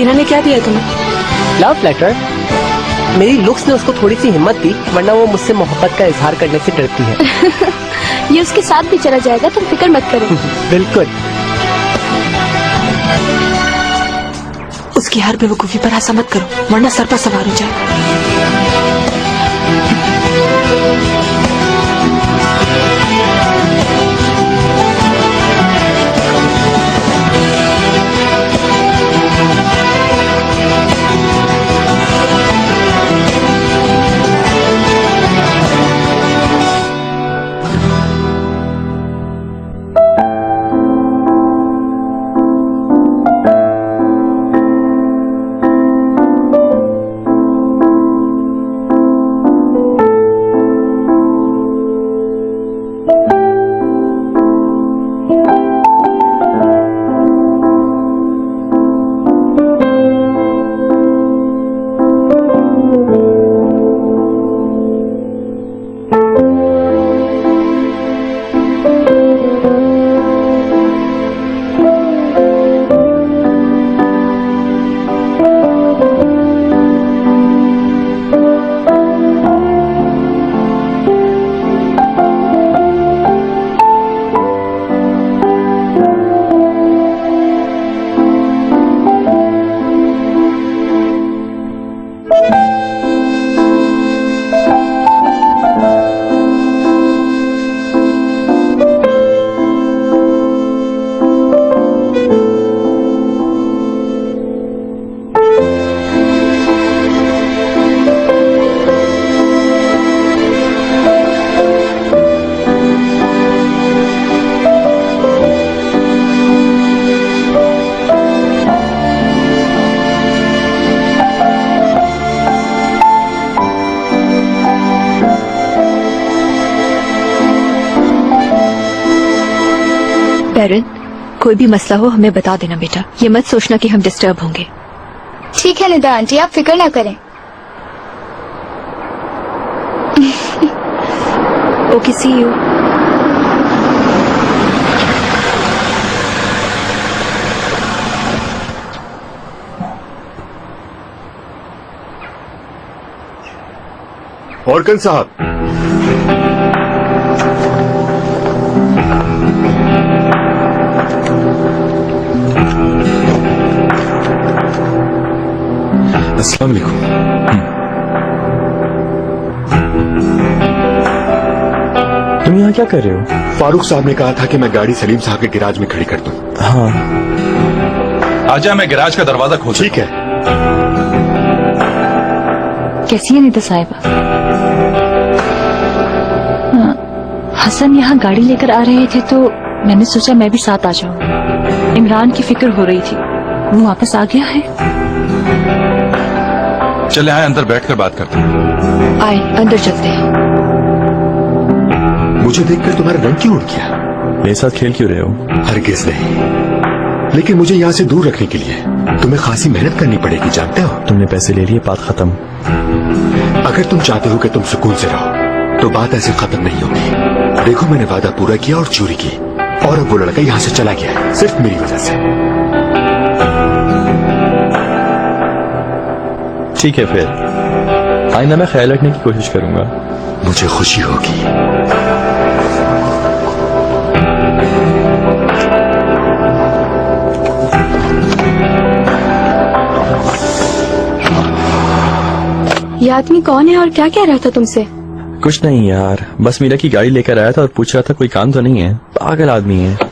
वीना ने क्या दिया तुम्हें? Love letter. मेरी लुक्स ने उसको थोड़ी सी हिम्मत दी, वरना वो मुझसे मोहब्बत का इजहार करने से डरती है। ये उसके साथ भी चला जाएगा, तुम फिक्र मत करो। बिल्कुल। उसकी हर बेवकूफी पर आशा मत करो, वरना सर पर सवार हो जाए। बैरन, कोई भी मसला हो हमें बता देना बेटा, ये मत सोचना कि हम डिस्टर्ब होंगे। ठीक है निदा आंटी, आप फिक्र ना करें। Okay, C you. ऑर्गन साहब, अस्सलाम वालेकुम। तुम यहाँ क्या कर रहे हो? फारूक साहब ने कहा था कि मैं गाड़ी सलीम साहब के गैराज में खड़ी कर दूं। हाँ, आजा, मैं गैराज का दरवाजा खोल। ठीक है। कैसी है निदा साहिबा? हसन यहाँ गाड़ी लेकर आ रहे थे तो मैंने सोचा मैं भी साथ आ जाऊं। इमरान की फिक्र हो रही थी, वो वापस आ गया है। चले आए, अंदर बैठकर बात करते हैं। आए, अंदर चलते हैं। मुझे देखकर तुम्हारा रंग क्यों उड़ गया? मेरे साथ खेल क्यों रहे हो? हरगिज नहीं, लेकिन मुझे यहाँ से दूर रखने के लिए तुम्हें खासी मेहनत करनी पड़ेगी, जानते हो? तुमने पैसे ले लिए, बात खत्म। अगर तुम चाहते हो कि तुम सुकून से रहो तो बात ऐसे खत्म नहीं होगी। देखो, मैंने वादा पूरा किया और चोरी की, और अब वो लड़का यहाँ से चला गया है, सिर्फ मेरी वजह से। ठीक है, फिर आइंदा मैं ख्याल रखने की कोशिश करूंगा। मुझे खुशी होगी। ये आदमी कौन है और क्या कह रहा था तुमसे? कुछ नहीं यार, बस मीरा की गाड़ी लेकर आया था और पूछ रहा था कोई काम तो नहीं है। पागल आदमी है।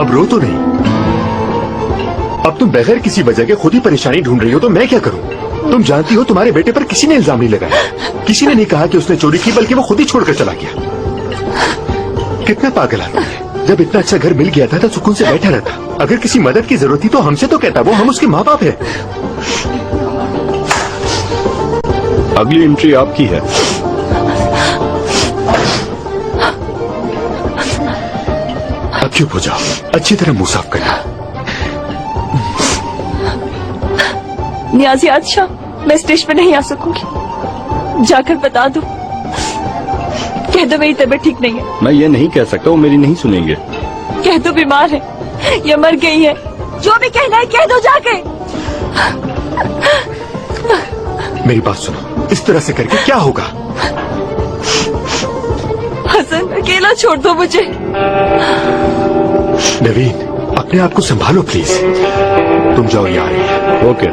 अब रो तो नहीं। अब तुम बगैर किसी वजह के खुद ही परेशानी ढूंढ रही हो तो मैं क्या करूं? तुम जानती हो तुम्हारे बेटे पर किसी ने इल्जाम नहीं लगाया, किसी ने नहीं कहा कि उसने चोरी की, बल्कि वो खुद ही छोड़कर चला गया। कितना पागल आदमी है। जब इतना अच्छा घर मिल गया था तो सुकून से बैठा रहता। अगर किसी मदद की जरूरत थी तो हमसे तो कहता, वो हम उसके माँ बाप हैं। अगली एंट्री आपकी है। अब चुप हो जाओ, अच्छी तरह मुंह साफ करना। नियाजी आज शाम मैं स्टेज पे नहीं आ सकूंगी, जाकर बता दो, कह दो मेरी तबीयत ठीक नहीं है। मैं ये नहीं कह सकता, वो मेरी नहीं सुनेंगे। कह दो बीमार है या मर गई है, जो भी कहना है कह दो जाके। मेरी बात सुनो, इस तरह से करके क्या होगा? हसन अकेला छोड़ दो मुझे। नवीन, अपने आप को संभालो प्लीज। तुम जाओ, ये आ रही है। ओके।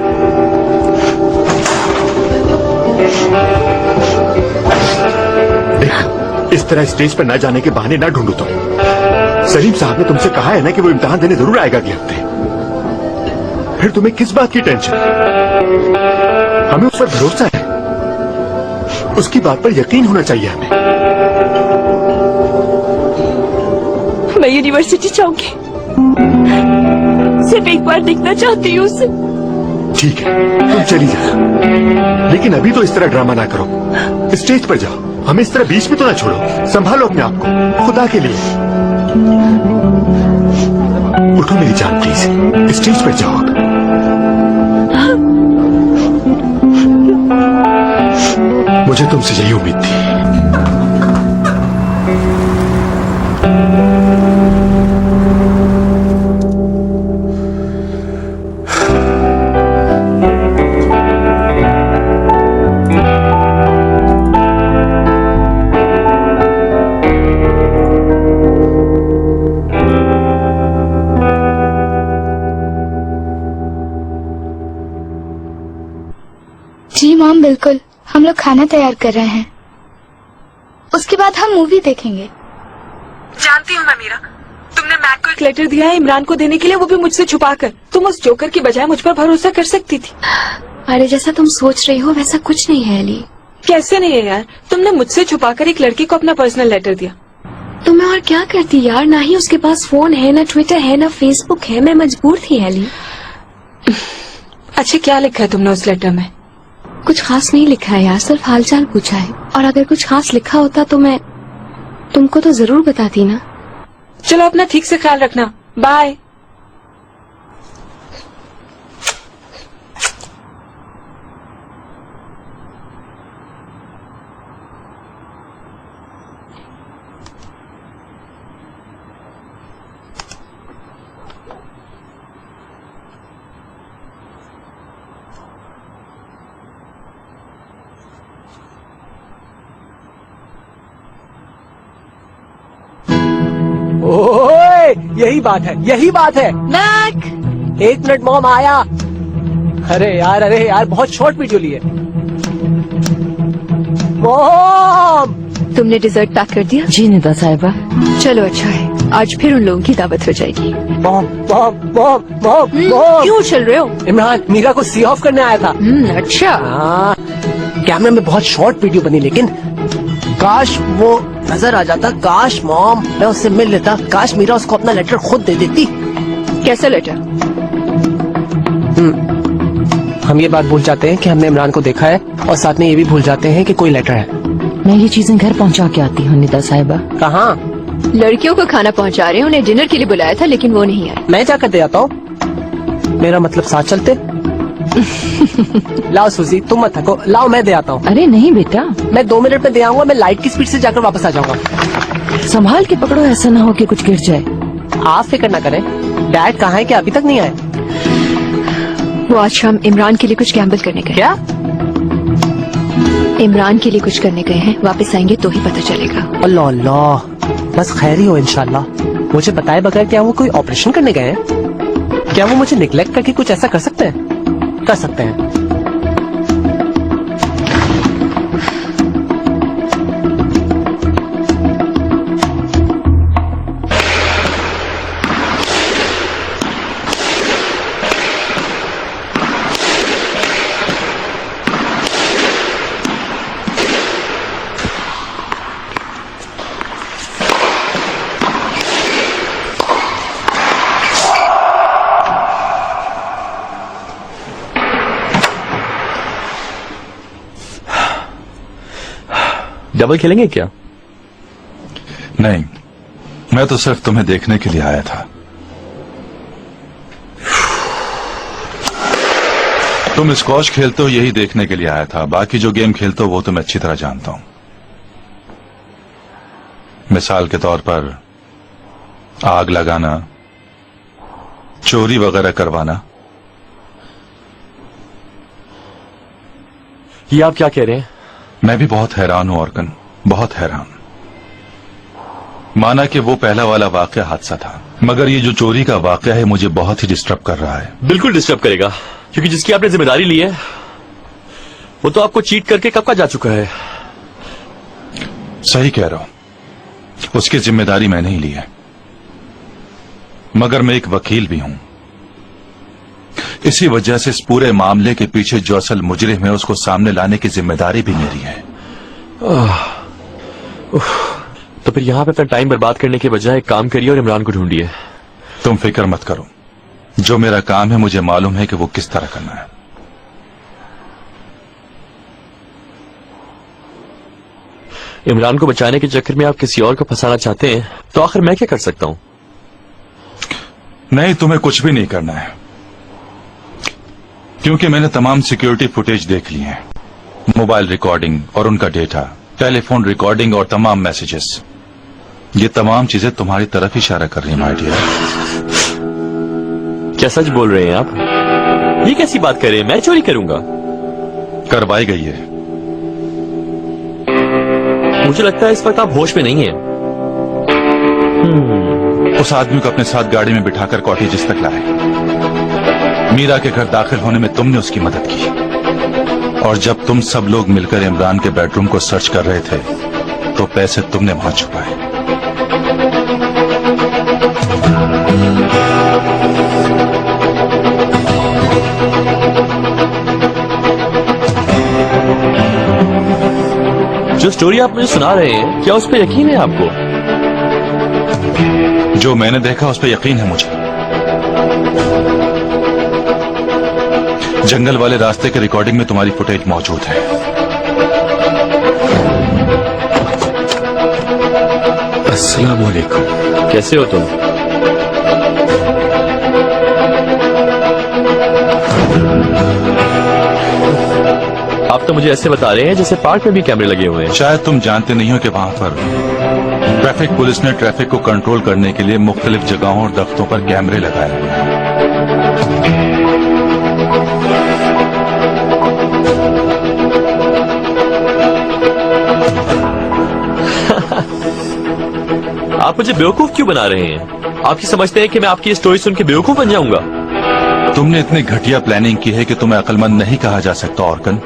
देखो, इस तरह स्टेज पर न जाने के बहाने ना ढूंढो तुम। सलीम साहब ने तुमसे कहा है ना कि वो इम्तिहान देने जरूर आएगा अगले हफ्ते। फिर तुम्हें किस बात की टेंशन? हमें उस पर भरोसा है, उसकी बात पर यकीन होना चाहिए हमें। मैं यूनिवर्सिटी जाऊंगी, सिर्फ एक बार देखना चाहती हूँ उसे। ठीक है, तुम चली जाओ, लेकिन अभी तो इस तरह ड्रामा ना करो। स्टेज पर जाओ, हमें इस तरह बीच में तो ना छोड़ो। संभालो अपने आप को, खुदा के लिए। उठो मेरी जान प्लीज, स्टेज पर जाओ अब। मुझे तुमसे यही उम्मीद थी। जी मॉम, बिल्कुल। हम लोग खाना तैयार कर रहे हैं, उसके बाद हम मूवी देखेंगे। जानती हूँ मैं मीरा, तुमने मैक को एक लेटर दिया है इमरान को देने के लिए, वो भी मुझसे छुपाकर। तुम उस जोकर की बजाय मुझ पर भरोसा कर सकती थी। अरे जैसा तुम सोच रही हो वैसा कुछ नहीं है अली। कैसे नहीं है यार, तुमने मुझसे छुपाकर एक लड़की को अपना पर्सनल लेटर दिया। तो मैं और क्या करती यार, ना ही उसके पास फोन है, ना ट्विटर है, ना फेसबुक है। मैं मजबूर थी अली। अच्छा, क्या लिखा है तुमने उस लेटर में? कुछ खास नहीं लिखा है यार, सिर्फ हालचाल पूछा है। और अगर कुछ खास लिखा होता तो मैं तुमको तो जरूर बताती ना। चलो अपना ठीक से ख्याल रखना, बाय। ओए, यही बात है, यही बात है। मैक, 1 मिनट मॉम, आया। अरे यार बहुत शॉर्ट वीडियो ली है। मॉम, तुमने डिजर्ट पैक कर दिया? जी निदा साहिबा। चलो अच्छा है, आज फिर उन लोगों की दावत हो जाएगी। Mom mom mom mom mom, क्यों चल रहे हो? इमरान मीरा को सी ऑफ करने आया था। अच्छा। हाँ, कैमरे में बहुत शॉर्ट वीडियो बनी, लेकिन काश वो नजर आ जाता। काश मॉम मैं उससे मिल लेता। काश मीरा उसको अपना लेटर खुद दे देती। कैसा लेटर? हम ये बात भूल जाते हैं कि हमने इमरान को देखा है, और साथ में ये भी भूल जाते हैं कि कोई लेटर है। मैं ये चीजें घर पहुंचा के आती हूँ निदा साहिबा। कहाँ? लड़कियों को खाना पहुंचा रहे हैं, उन्हें डिनर के लिए बुलाया था लेकिन वो नहीं आए। मैं जाकर दे आता हूँ। मेरा मतलब साथ चलते। लाओ सूजी, तुम मत थको, लाओ मैं दे आता हूँ। अरे नहीं बेटा, मैं 2 मिनट में दे आऊंगा। मैं लाइट की स्पीड से जाकर वापस आ जाऊंगा। संभाल के पकड़ो, ऐसा ना हो कि कुछ गिर जाए। आप फिक्र ना करें। डैड कहाँ है कि अभी तक नहीं आए? वो आज शाम इमरान के लिए कुछ गैम्बल करने गए। क्या? इमरान के लिए कुछ करने गए हैं, वापस आएंगे तो ही पता चलेगा। अल्लाह अल्लाह, बस खैर ही हो इंशाल्लाह। मुझे बताए बगैर क्या वो कोई ऑपरेशन करने गए हैं? क्या वो मुझे निगलेक्ट करके कुछ ऐसा कर सकते हैं? कर सकते हैं। डबल खेलेंगे क्या? नहीं, मैं तो सिर्फ तुम्हें देखने के लिए आया था। तुम स्क्वॉश खेलते हो यही देखने के लिए आया था। बाकी जो गेम खेलते हो वो तो मैं अच्छी तरह जानता हूं। मिसाल के तौर पर आग लगाना, चोरी वगैरह करवाना। ये आप क्या कह रहे हैं? मैं भी बहुत हैरान हूं ऑर्कन, बहुत हैरान। माना कि वो पहला वाला वाकया हादसा था, मगर ये जो चोरी का वाकया है मुझे बहुत ही डिस्टर्ब कर रहा है। बिल्कुल डिस्टर्ब करेगा, क्योंकि जिसकी आपने जिम्मेदारी ली है वो तो आपको चीट करके कब का जा चुका है। सही कह रहा हूं, उसकी जिम्मेदारी मैंने ही ली है, मगर मैं एक वकील भी हूं। इसी वजह से इस पूरे मामले के पीछे जो असल मुजरिम है उसको सामने लाने की जिम्मेदारी भी मेरी है। तो फिर यहाँ पे अपना टाइम बर्बाद करने के बजाय एक काम करिए और इमरान को ढूंढिए। तुम फिक्र मत करो, जो मेरा काम है मुझे मालूम है कि वो किस तरह करना है। इमरान को बचाने के चक्कर में आप किसी और को फंसाना चाहते हैं तो आखिर मैं क्या कर सकता हूं? नहीं, तुम्हें कुछ भी नहीं करना है, क्योंकि मैंने तमाम सिक्योरिटी फुटेज देख ली है। मोबाइल रिकॉर्डिंग और उनका डेटा, टेलीफोन रिकॉर्डिंग और तमाम मैसेजेस, ये तमाम चीजें तुम्हारी तरफ इशारा कर रही हैं माय डियर। क्या सच बोल रहे हैं आप? ये कैसी बात कर रहे हैं? मैं चोरी करूंगा? करवाई गई है। मुझे लगता है इस वक्त आप होश में नहीं हैं। उस आदमी को अपने साथ गाड़ी में बिठाकर कॉटेजेस तक लाए। मीरा के घर दाखिल होने में तुमने उसकी मदद की, और जब तुम सब लोग मिलकर इमरान के बेडरूम को सर्च कर रहे थे तो पैसे तुमने वहां छुपाए। जो स्टोरी आप मुझे सुना रहे हैं, क्या उस पर यकीन है आपको? जो मैंने देखा उस पर यकीन है मुझे। जंगल वाले रास्ते के रिकॉर्डिंग में तुम्हारी फुटेज मौजूद है। अस्सलाम वालेकुम। कैसे हो तुम? आप तो मुझे ऐसे बता रहे हैं जैसे पार्क में भी कैमरे लगे हुए हैं। शायद तुम जानते नहीं हो कि वहां पर ट्रैफिक पुलिस ने ट्रैफिक को कंट्रोल करने के लिए मुख्तलिफ जगहों और दफ्तरों पर कैमरे लगाए हुए हैं। आप मुझे बेवकूफ क्यों बना रहे हैं? आप ये समझते हैं कि मैं आपकी स्टोरी सुन के बेवकूफ बन जाऊंगा? तुमने इतनी घटिया प्लानिंग की है कि तुम्हें अक्लमंद नहीं कहा जा सकता ऑर्कन।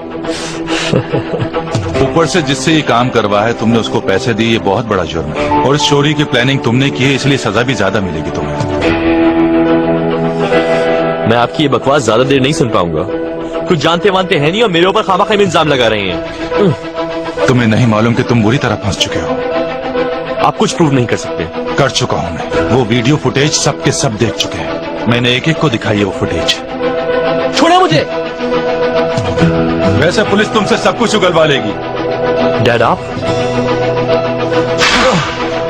ऊपर से जिससे ये काम करवा है तुमने उसको पैसे दिए, ये बहुत बड़ा जुर्म है। और इस चोरी की प्लानिंग तुमने की है, इसलिए सजा भी ज्यादा मिलेगी तुम्हें। मैं आपकी ये बकवास ज्यादा देर नहीं सुन पाऊंगा। कुछ जानते वानते हैं नहीं और मेरे ऊपर खामखा इल्जाम लगा रहे हैं। तुम्हें नहीं मालूम कि तुम बुरी तरह फंस चुके हो। आप कुछ प्रूव नहीं कर सकते। कर चुका हूं मैं। वो वीडियो फुटेज सबके सब देख चुके हैं। मैंने एक एक को दिखाई है वो फुटेज। छोड़े मुझे। वैसे पुलिस तुमसे सब कुछ उगलवा लेगी। डैड आप?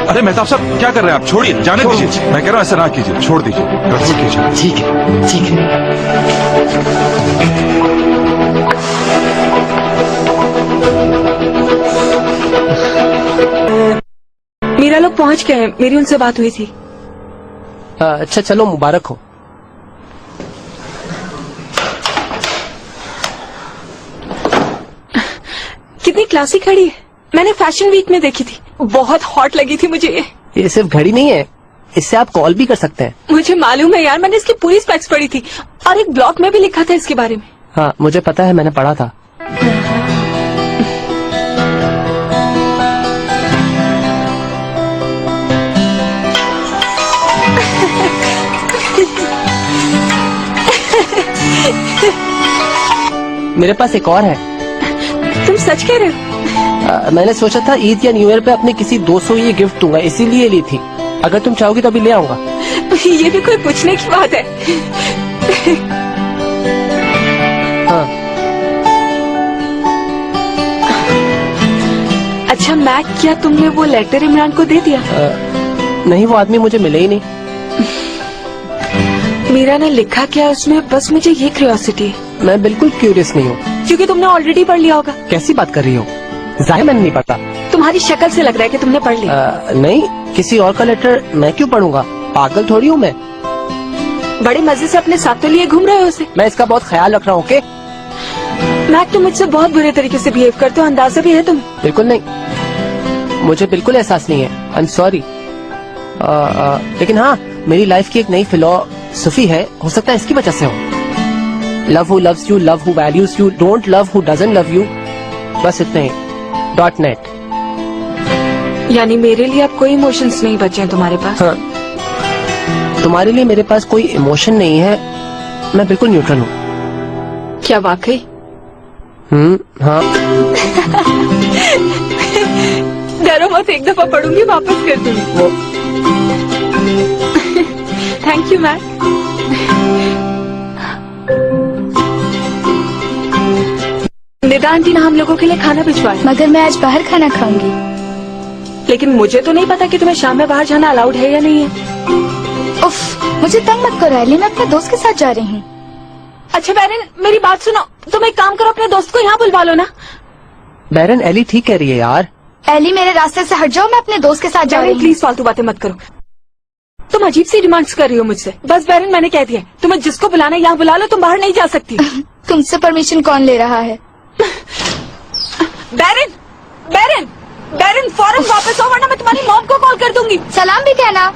अरे मेहताब साहब क्या कर रहे हैं आप? छोड़िए, जाने दीजिए। मैं कह रहा हूं ऐसा ना कीजिए, छोड़ दीजिए, गड़बड़ कीजिए। ठीक है, ठीक है। मीरा लोग पहुंच गए हैं, मेरी उनसे बात हुई थी। अच्छा चलो, मुबारक हो। कितनी क्लासी घड़ी है, मैंने फैशन वीक में देखी थी, बहुत हॉट लगी थी मुझे ये सिर्फ घड़ी नहीं है, इससे आप कॉल भी कर सकते हैं। मुझे मालूम है यार, मैंने इसकी पूरी स्पेक्स पढ़ी थी और एक ब्लॉग में भी लिखा था इसके बारे में। हाँ मुझे पता है, मैंने पढ़ा था। मेरे पास एक और है। तुम सच कह रहे हो? मैंने सोचा था ईद या न्यू ईयर पे अपने किसी दोस्त को ये गिफ्ट दूंगा, इसीलिए ली थी। अगर तुम चाहोगी तो अभी ले आऊंगा। ये भी कोई पूछने की बात है? अच्छा मैक, क्या तुमने वो लेटर इमरान को दे दिया? नहीं, वो आदमी मुझे मिले ही नहीं। मीरा ने लिखा क्या उसमें, बस मुझे ये क्यूरियोसिटी है। मैं बिल्कुल क्यूरियस नहीं हूँ। क्योंकि तुमने ऑलरेडी पढ़ लिया होगा। कैसी बात कर रही हो? जाहिर मैंने नहीं पढ़ा। तुम्हारी शक्ल से लग रहा है कि तुमने पढ़ लिया। नहीं, किसी और का लेटर मैं क्यों पढ़ूंगा? पागल थोड़ी हूँ मैं। बड़े मजे से अपने साथ तो लिए घूम रहे हो उसे। मैं इसका बहुत ख्याल रख रहा हूँ। ओके मैक, तुम मुझसे बहुत बुरे तरीके से बिहेव करते हो, अंदाजा भी है तुम। बिल्कुल नहीं, मुझे बिल्कुल एहसास नहीं है। I am sorry. लेकिन हाँ, मेरी लाइफ की एक नई फिलॉसफी है, हो सकता है इसकी वजह से हो। Love who loves you, love who values you, don't love who doesn't love you. बस इतना ही। .net। यानी मेरे लिए अब कोई इमोशंस नहीं बचे हैं तुम्हारे पास? हाँ, तुम्हारे लिए मेरे पास कोई इमोशन नहीं है। मैं बिल्कुल न्यूट्रल हूँ। क्या वाकई? हाँ। डरो मत, एक दफा पढ़ूंगी वापस कर दूंगी। Thank you Mac. Nida aunty ने हम लोगों के लिए खाना भिजवाया। मगर मैं आज बाहर खाना खाऊंगी। लेकिन मुझे तो नहीं पता कि तुम्हें शाम में बाहर जाना अलाउड है या नहीं है। उफ, मुझे तंग मत करो एली, मैं अपने दोस्त के साथ जा रही हूँ। अच्छा बैरन, मेरी बात सुनो, तुम एक काम करो, अपने दोस्त को यहाँ बुलवा लो ना। बैरन, एली ठीक कह रही है यार। एली, मेरे रास्ते से हट जाओ, मैं अपने दोस्त के साथ जा रही हूँ। प्लीज फालतू बातें मत करो। तुम अजीब सी डिमांड्स कर रही हो मुझसे। बस बैरन, मैंने कह दिया, तुम्हें जिसको बुलाना है यहाँ बुला लो, तुम बाहर नहीं जा सकती। तुमसे परमिशन कौन ले रहा है? बैरन, बैरन, बैरन, फौरन वापस आओ वरना मैं तुम्हारी मॉम को कॉल कर दूंगी। सलाम भी कहना।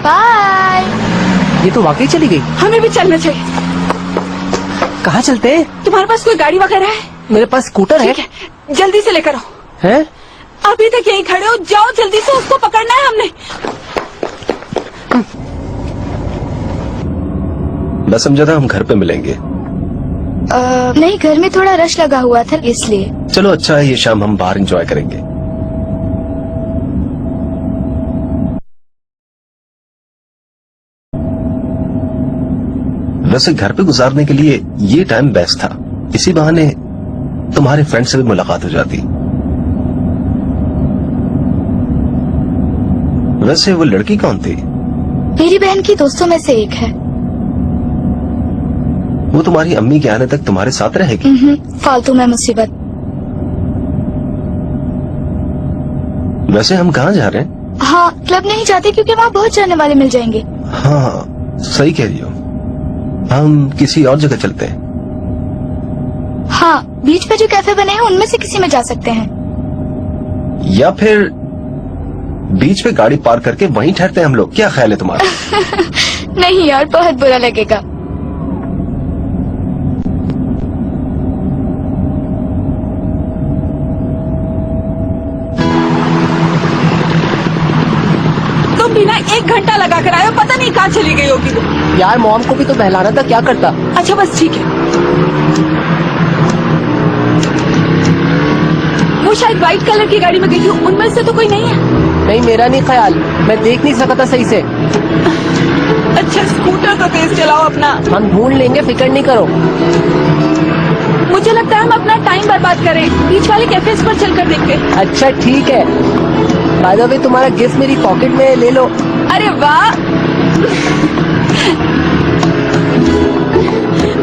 बाय। ये तो वाकई चली गई। हमें भी चलना चाहिए। कहाँ चलते हैं? तुम्हारे पास कोई गाड़ी वगैरह है? मेरे पास स्कूटर है। ठीक है, जल्दी से लेकर आओ। हैं? अभी तक यहीं खड़े हो, जाओ जल्दी से, उसको पकड़ना है हमने। मैं समझा था हम घर पे मिलेंगे। नहीं, घर में थोड़ा रश लगा हुआ था इसलिए। चलो अच्छा है, ये शाम हम बाहर एंजॉय करेंगे। वैसे घर पे गुजारने के लिए ये टाइम बेस्ट था। इसी बहाने तुम्हारे फ्रेंड से भी मुलाकात हो जाती। वैसे वो लड़की कौन थी? मेरी बहन की दोस्तों में से एक है। वो तुम्हारी अम्मी के आने तक तुम्हारे साथ रहेगी? फालतू में मुसीबत। वैसे हम कहाँ जा रहे हैं? हाँ, क्लब नहीं जाते क्योंकि वहाँ बहुत जाने वाले मिल जाएंगे। हाँ, सही कह रही हो। हम किसी और जगह चलते हैं। हाँ, बीच पे जो कैफे बने हैं उनमें से किसी में जा सकते हैं। या फिर बीच पे गाड़ी पार्क करके वहीं ठहरते हैं हम लोग। क्या ख्याल है तुम्हारा? नहीं यार, बहुत बुरा लगेगा। तुम भी ना 1 घंटा लगा कर आए हो, पता नहीं कहाँ चली गई होगी वो। यार, मॉम को भी तो बहलाना था, क्या करता? अच्छा बस ठीक है। वो शायद व्हाइट कलर की गाड़ी में गई थी, उनमें से तो कोई नहीं है। नहीं, मेरा नहीं ख्याल, मैं देख नहीं सका था सही से। अच्छा, स्कूटर तो तेज चलाओ अपना। हम ढूंढ लेंगे, फिक्र नहीं करो। मुझे लगता है हम अपना टाइम बर्बाद करें, बीच वाले कैफेज पर चलकर देखते हैं। अच्छा ठीक है। बाय द वे, तुम्हारा गिफ्ट मेरी पॉकेट में ले लो। अरे वाह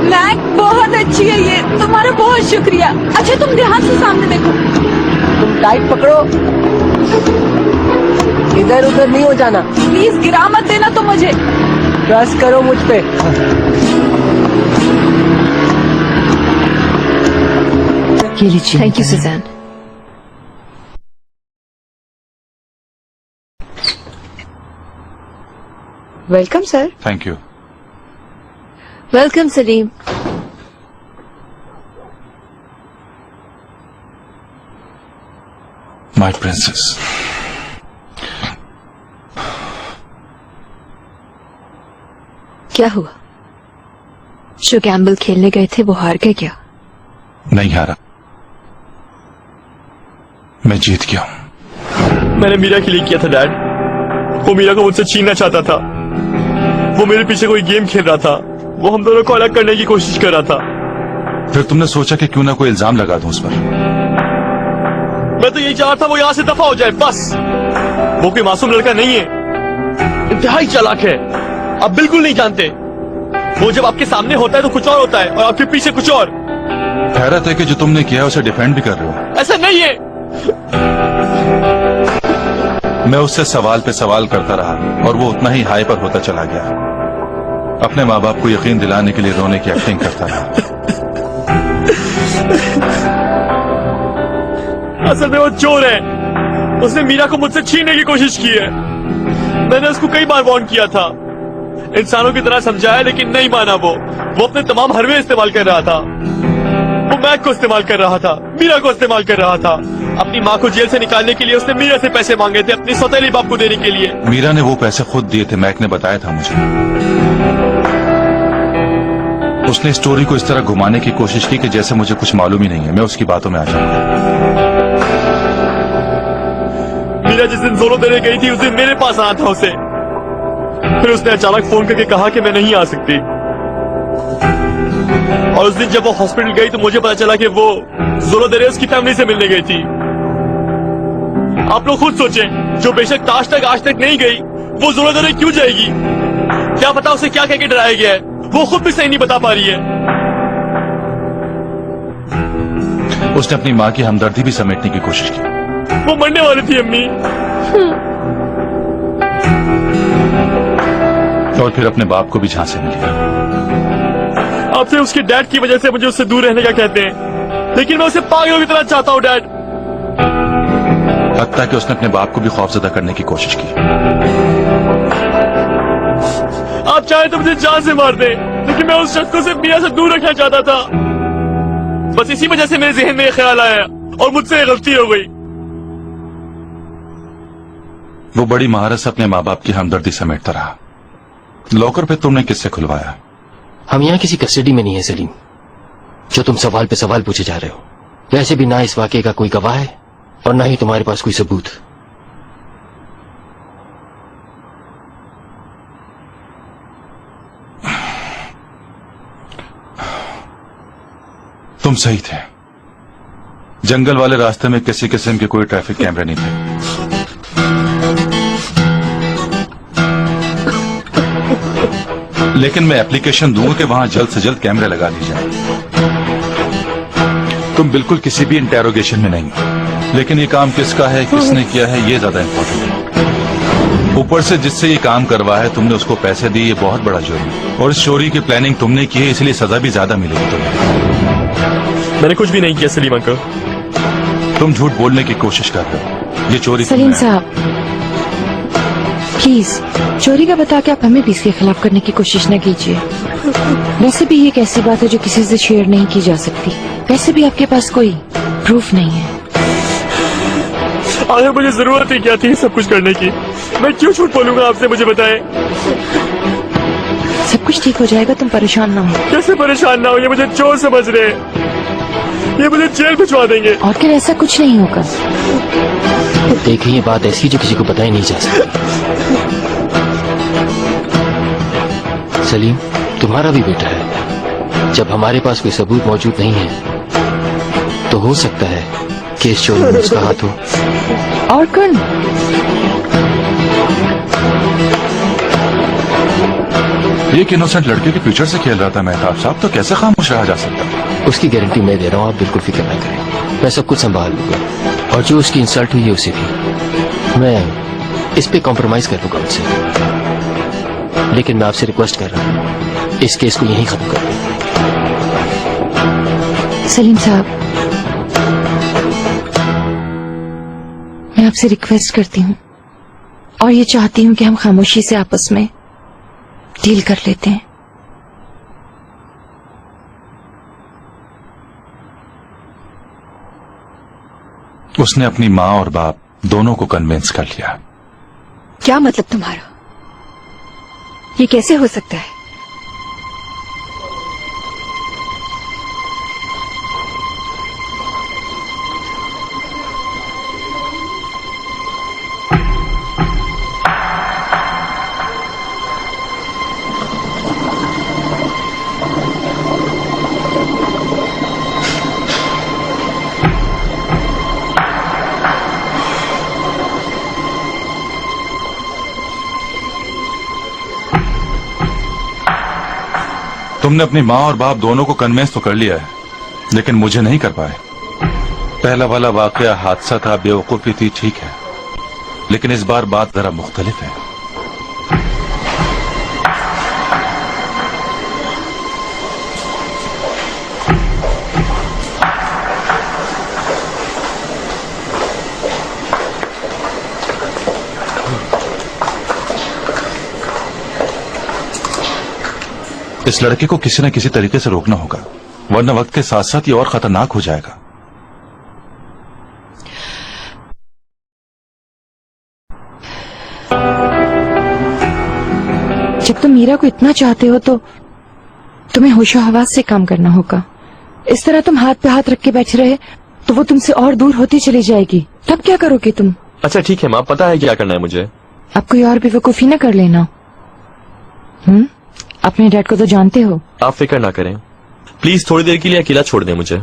मैक, बहुत अच्छी है ये, तुम्हारा बहुत शुक्रिया। अच्छा तुम ध्यान से सामने देखो। तुम टाइट पकड़ो, इधर उधर नहीं हो जाना। प्लीज गिरा मत देना तो मुझे। ट्रस्ट करो मुझ पे। ये लीजिए। Thank you Suzanne. Welcome sir. Thank you. Welcome Salim. My princess. क्या हुआ? जो गैम्बल खेलने गए थे वो हार गए क्या? नहीं हारा, मैं जीत गया हूं। मैंने मीरा के लिए किया था डैड। वो मीरा को मुझसे छीनना चाहता था। वो मेरे पीछे कोई गेम खेल रहा था। वो हम दोनों को अलग करने की कोशिश कर रहा था। फिर तुमने सोचा कि क्यों ना कोई इल्जाम लगा दूं उस पर। मैं तो यही चाहता था वो यहाँ से दफा हो जाए बस। वो कोई मासूम लड़का नहीं है, इंतहाई चालाक है। आप बिल्कुल नहीं जानते, वो जब आपके सामने होता है तो कुछ और होता है और आपके पीछे कुछ और। हैरत है कि जो तुमने किया उसे डिफेंड भी कर रहे हो। ऐसा नहीं है। मैं उससे सवाल पे सवाल करता रहा और वो उतना ही हाइपर होता चला गया। अपने माँ बाप को यकीन दिलाने के लिए रोने की एक्टिंग करता रहा। असल में वो चोर है। उसने मीरा को मुझसे छीनने की कोशिश की है। मैंने उसको कई बार वार्न किया था, इंसानों की तरह समझाया, लेकिन नहीं माना। वो अपने तमाम हरवे इस्तेमाल कर रहा था। वो मैक को इस्तेमाल कर रहा था, मीरा को इस्तेमाल कर रहा था। अपनी माँ को जेल से निकालने के लिए उसने मीरा से पैसे मांगे थे, अपनी सौतेली बाप को देने के लिए। मीरा ने वो पैसे खुद दिए थे, मैक ने बताया था मुझे। उसने स्टोरी को इस तरह घुमाने की कोशिश की कि जैसे मुझे कुछ मालूम ही नहीं है, मैं उसकी बातों में आ जाऊंगा। मीरा जिस दिन जोरों देने गई थी उस दिन मेरे पास आना था उसे। फिर उसने अचानक फोन करके कहा कि मैं नहीं आ सकती। और उस दिन जब वो हॉस्पिटल गई तो मुझे पता चला कि वो जोरों दे उसकी फैमिली से मिलने गई थी। आप लोग खुद सोचें, जो बेशक ताश तक आज तक नहीं गई, वो जोरों दे क्यों जाएगी? क्या पता उसे क्या कह के डराया गया है, वो खुद भी सही नहीं बता पा रही है। उसने अपनी माँ की हमदर्दी भी समेटने की कोशिश की। वो मरने वाली थी अम्मी। और फिर अपने बाप को भी झांसे में लिया। आपसे उसके डैड की वजह से मुझे उससे दूर रहने का कहते हैं, लेकिन मैं उसे पागलों की तरह चाहता हूँ डैड। हत्ता कि उसने अपने बाप को भी खौफजदा करने की कोशिश की। आप चाहे तो मुझे जान से मार दें, लेकिन मैं उस शख्स को सिर्फ मीरा से दूर रखना चाहता था। बस इसी वजह से मेरे जहन में ये ख्याल आया और मुझसे ये गलती हो गई। वो बड़ी महारत से अपने माँ बाप की हमदर्दी समेटता रहा। लॉकर पे तुमने किससे खुलवाया? हम यहाँ किसी कस्टडी में नहीं है सलीम, जो तुम सवाल पे सवाल पूछे जा रहे हो। वैसे भी ना इस वाकये का कोई गवाह है और ना ही तुम्हारे पास कोई सबूत। तुम सही थे। जंगल वाले रास्ते में किसी किस्म के कोई ट्रैफिक कैमरे नहीं थे। लेकिन मैं एप्लीकेशन दूंगा कि वहां जल्द से जल्द कैमरे लगा दी जाए। तुम बिल्कुल किसी भी इंटेरोगेशन में नहीं हो, लेकिन ये काम किसका है, किसने किया है, ये ज्यादा इंपॉर्टेंट है। ऊपर से जिससे ये काम करवा है तुमने उसको पैसे दिए, ये बहुत बड़ा चोरी। और इस चोरी की प्लानिंग तुमने की है, इसलिए सजा भी ज्यादा मिलेगी तुम्हें। मैंने कुछ भी नहीं किया सलीम अंकल। तुम झूठ बोलने की कोशिश कर रहे हो। ये चोरी सलीम साहब प्लीज, चोरी का बता के आप हमें भी इसके खिलाफ करने की कोशिश न कीजिए। वैसे भी ये एक ऐसी बात है जो किसी से शेयर नहीं की जा सकती। वैसे भी आपके पास कोई प्रूफ नहीं है। आखिर मुझे जरूरत ही क्या थी सब कुछ करने की? मैं क्यों झूठ बोलूंगा आपसे, मुझे बताएं। सब कुछ ठीक हो जाएगा, तुम परेशान ना हो। कैसे परेशान ना हो? ये मुझे चोर समझ रहे हैं, ये मुझे जेल भिजवा देंगे। और फिर ऐसा कुछ नहीं होगा। देखिए, ये बात ऐसी जो किसी को बताई नहीं जा सकती। सलीम, तुम्हारा भी बेटा है। जब हमारे पास कोई सबूत मौजूद नहीं है तो हो सकता है कि इस चोरी में उसका हाथ हो। और कौन? एक इनोसेंट लड़के के फ्यूचर से खेल रहा था मेहताब साहब, तो कैसे खामोश रहा जा सकता? उसकी गारंटी मैं दे रहा हूँ, आप बिल्कुल फिक्र न करें। मैं सब कुछ संभाल लूंगा और जो उसकी इंसल्ट हुई है उसे भी मैं इस पे कॉम्प्रोमाइज कर लूंगा उनसे। लेकिन मैं आपसे रिक्वेस्ट कर रहा हूँ, इस केस को यहीं खत्म कर दें। सलीम साहब, मैं आपसे रिक्वेस्ट करती हूँ और ये चाहती हूँ कि हम खामोशी से आपस में डील कर लेते हैं। उसने अपनी माँ और बाप दोनों को कन्विंस कर लिया। क्या मतलब तुम्हारा? ये कैसे हो सकता है? तुमने अपनी माँ और बाप दोनों को कन्वेंस तो कर लिया है, लेकिन मुझे नहीं कर पाए। पहला वाला वाकया हादसा था, बेवकूफी थी, ठीक है, लेकिन इस बार बात जरा मुख्तलिफ है। इस लड़के को किसी न किसी तरीके से रोकना होगा, वरना वक्त के साथ साथ ये और खतरनाक हो जाएगा। जब तुम मीरा को इतना चाहते हो तो तुम्हें होशो हवास से काम करना होगा। इस तरह तुम हाथ पे हाथ रख के बैठे रहे तो वो तुमसे और दूर होती चली जाएगी। तब क्या करोगे तुम? अच्छा ठीक है माँ, पता है क्या करना है मुझे। अब कोई और बेवकूफी न कर लेना। अपने डैड को तो जानते हो। आप फिक्र ना करें, प्लीज थोड़ी देर के लिए अकेला छोड़ दें मुझे।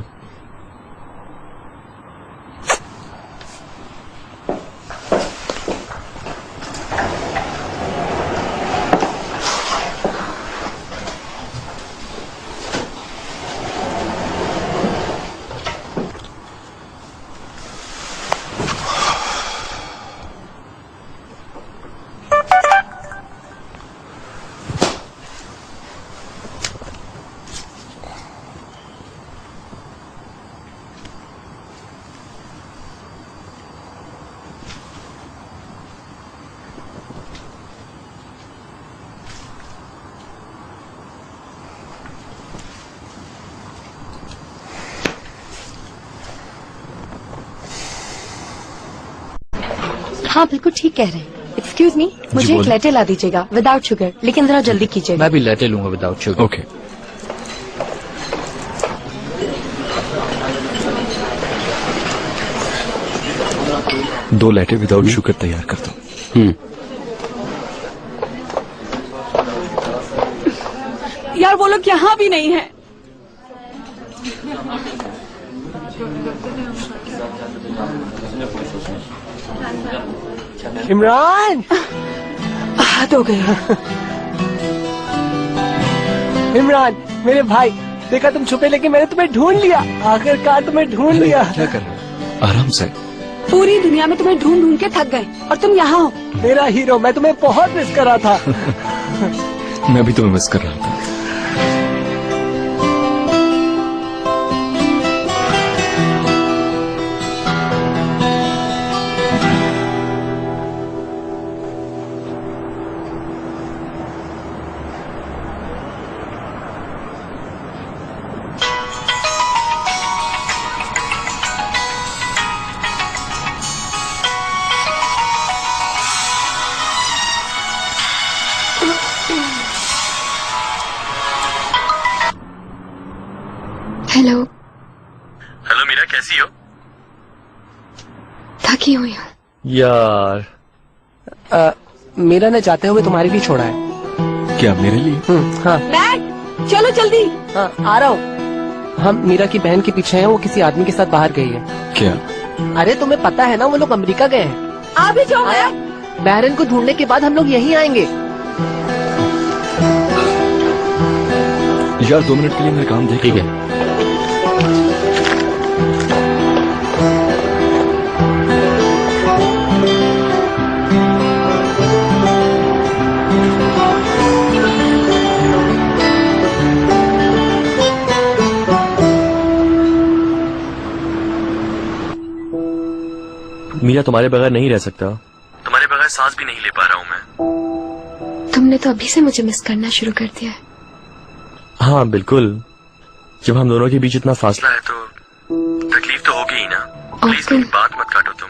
हाँ बिल्कुल ठीक कह रहे हैं। एक्सक्यूज मी, मुझे एक लेटे ला दीजिएगा विदाउट शुगर, लेकिन जरा जल्दी कीजिएगा। मैं भी लेटे लूंगा विदाउट शुगर। ओके। दो लेटे विदाउट शुगर तैयार कर दो। यार वो लोग यहाँ भी नहीं है। इमरान, हाथ हो गए। इमरान मेरे भाई, देखा तुम छुपे लेकिन मैंने तुम्हें ढूंढ लिया। आखिरकार तुम्हें ढूंढ लिया। क्या कर रहे हैं? आराम से। पूरी दुनिया में तुम्हें ढूंढ ढूंढ के थक गए और तुम यहाँ हो। मेरा हीरो, मैं तुम्हें बहुत मिस कर रहा था। मैं भी तुम्हें मिस कर रहा था। हेलो। हेलो मीरा, कैसी हो? थकी हुई हूँ यार मीरा ने जाते हुए तुम्हारे लिए छोड़ा है। क्या मेरे लिए? हाँ मैट चलो जल्दी। हाँ आ रहा हूँ। हम मीरा की बहन के पीछे हैं, वो किसी आदमी के साथ बाहर गई है। क्या? अरे तुम्हें पता है ना, वो लोग अमेरिका गए हैं। आ भी जाओ मैट। बहरन को ढूंढने के बाद हम लोग यहीं आएंगे। यार 2 मिनट के लिए मेरा काम देख। ठीक है। मीरा तुम्हारे बगैर नहीं रह सकता, तुम्हारे बगैर सांस भी नहीं ले पा रहा हूँ मैं। तुमने तो अभी से मुझे मिस करना शुरू कर दिया है। हाँ बिल्कुल, जब हम दोनों के बीच इतना फासला है तो तकलीफ तो होगी ही ना। प्लीज मेरी बात मत काटो तुम।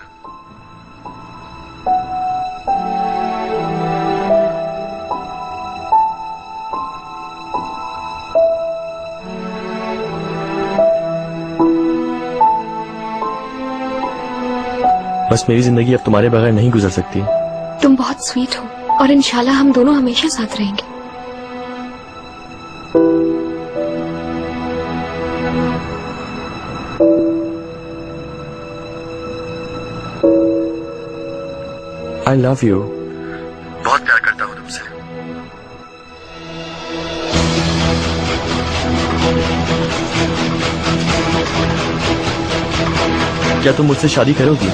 बस मेरी जिंदगी अब तुम्हारे बगैर नहीं गुजर सकती। तुम बहुत स्वीट हो और इंशाल्लाह हम दोनों हमेशा साथ रहेंगे। I love you. बहुत प्यार करता हूँ तुमसे। क्या तुम मुझसे शादी करोगी?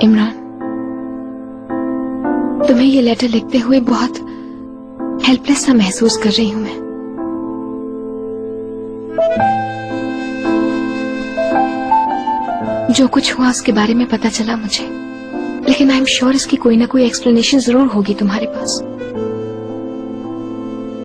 इमरान, तुम्हें ये लेटर लिखते हुए बहुत हेल्पलेस सा महसूस कर रही हूँ मैं। जो कुछ हुआ उसके बारे में पता चला मुझे, लेकिन आई एम श्योर इसकी कोई ना कोई एक्सप्लेनेशन जरूर होगी तुम्हारे पास।